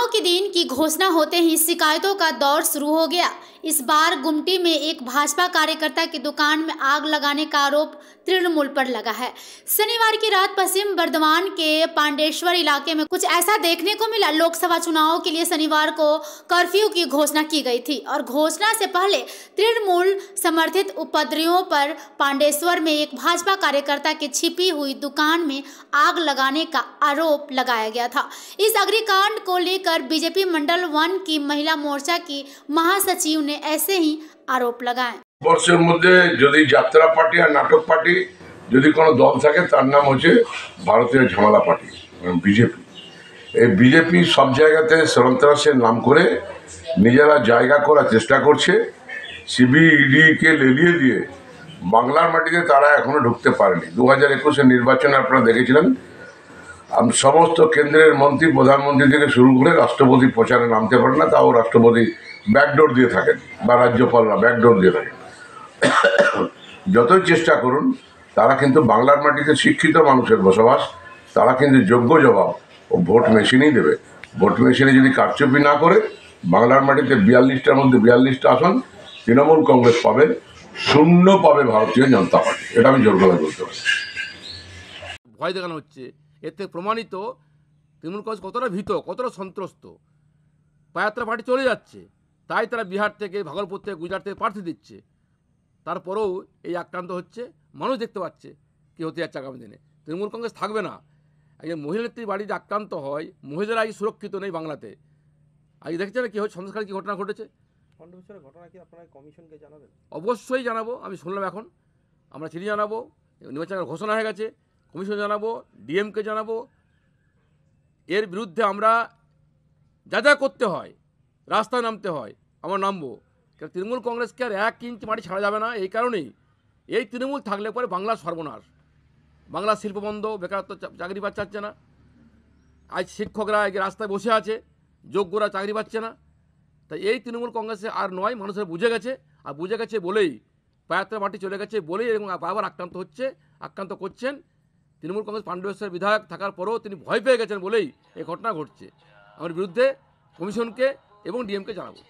चुनाव के दिन की घोषणा होते ही शिकायतों का दौर शुरू हो गया। इस बार गुमटी में एक भाजपा कार्यकर्ता की दुकान में आग लगाने का आरोप तृणमूल पर लगा है। शनिवार की रात पश्चिम बर्धमान के पांडेश्वर इलाके में कुछ ऐसा देखने को मिला। लोकसभा चुनाव के लिए शनिवार को कर्फ्यू की घोषणा की गई थी और घोषणा से पहले तृणमूल समर्थित उपद्रवियों पर पांडेश्वर में एक भाजपा कार्यकर्ता की छिपी हुई दुकान में आग लगाने का आरोप लगाया गया था। इस अग्निकांड को लेकर बीजेपी मंडल 1 की महिला मोर्चा की महासचिव ने ऐसे ही आरोप लगाए। বর্ষের মধ্যে যদি যাত্রা পার্টি আর নাটক পার্টি যদি কোনো দল থাকে তার নাম হচ্ছে ভারতীয় ঝামেলা পার্টি বিজেপি। এই বিজেপি সব জায়গাতে সন্ত্রাসের নাম করে নিজেরা জায়গা করার চেষ্টা করছে। সিবিইডিকে লেলিয়ে দিয়ে বাংলার মাটিতে তারা এখনো ঢুকতে পারেনি। 2021-এর নির্বাচনে আপনারা দেখেছিলেন সমস্ত কেন্দ্রের মন্ত্রী প্রধানমন্ত্রী থেকে শুরু করে রাষ্ট্রপতি প্রচারে নামতে পারে না, তাও রাষ্ট্রপতি ব্যাকডোর দিয়ে থাকেন বা রাজ্যপালরা ব্যাকডোর দিয়ে থাকেন। যতই চেষ্টা করুন তারা কিন্তু বাংলার মাটিতে শিক্ষিত মানুষের বসবাস, তারা কিন্তু যোগ্য জবাব ও ভোট মেশিনেই দেবে। ভোট মেশিনে যদি কারচুপি না করে বাংলার মাটিতে 42টার মধ্যে 42টা আসন তৃণমূল কংগ্রেস পাবে, শূন্য পাবে ভারতীয় জনতা পার্টি। এটা আমি জোর গলায় বলতে পারি। ভয় দেখানো হচ্ছে, এতে প্রমাণিত তৃণমূল কংগ্রেস কতটা ভীত, কতটা সন্ত্রস্ত। পায়াত্রা পার্টি চলে যাচ্ছে, তাই তারা বিহার থেকে, ভাগলপুর থেকে, গুজরাট থেকে প্রার্থী দিচ্ছে। তারপরেও এই আক্রান্ত হচ্ছে, মানুষ দেখতে পাচ্ছে কী হতে যাচ্ছে আগামী দিনে। তৃণমূল কংগ্রেস থাকবে না। একজন মহিলা নেত্রীর বাড়িতে আক্রান্ত হয়, মহিলারা আজ সুরক্ষিত নেই বাংলাতে। আজ দেখছেন কী হচ্ছে, সন্দেশকারী কী ঘটনা ঘটেছে। ঘটনা কি আপনারা কমিশনকে জানাবেন? অবশ্যই জানাবো, আমি শুনলাম এখন আমরা চিঠি জানাবো, নির্বাচনের ঘোষণা হয়ে গেছে, কমিশন জানাবো, ডিএমকে জানাবো। এর বিরুদ্ধে আমরা যা যা করতে হয়, রাস্তায় নামতে হয়, আমরা নামবো। কারণ তৃণমূল কংগ্রেসকে আর 1 ইঞ্চি মাটি ছাড়া যাবে না। এই কারণেই এই তৃণমূল থাকলে পরে বাংলার সর্বনাশ। বাংলার শিল্প বন্ধ, বেকারত্ব, চাকরি পাচ্ছে না। আজ শিক্ষকরা রাস্তায় বসে আছে, যোগ্যরা চাকরি পাচ্ছে না। তাই এই তৃণমূল কংগ্রেসে আর নয়, মানুষের বুঝে গেছে। আর বুঝে গেছে বলেই পায়াত্রা মাটি চলে গেছে বলেই এবং বারবার আক্রান্ত করছেন। তৃণমূল কংগ্রেস পাণ্ডবেশ্বর বিধায়ক থাকার পরেও তিনি ভয় পেয়ে গেছেন বলেই এই ঘটনা ঘটছে। আমার বিরুদ্ধে কমিশনকে এবং ডিএমকে জানাবো।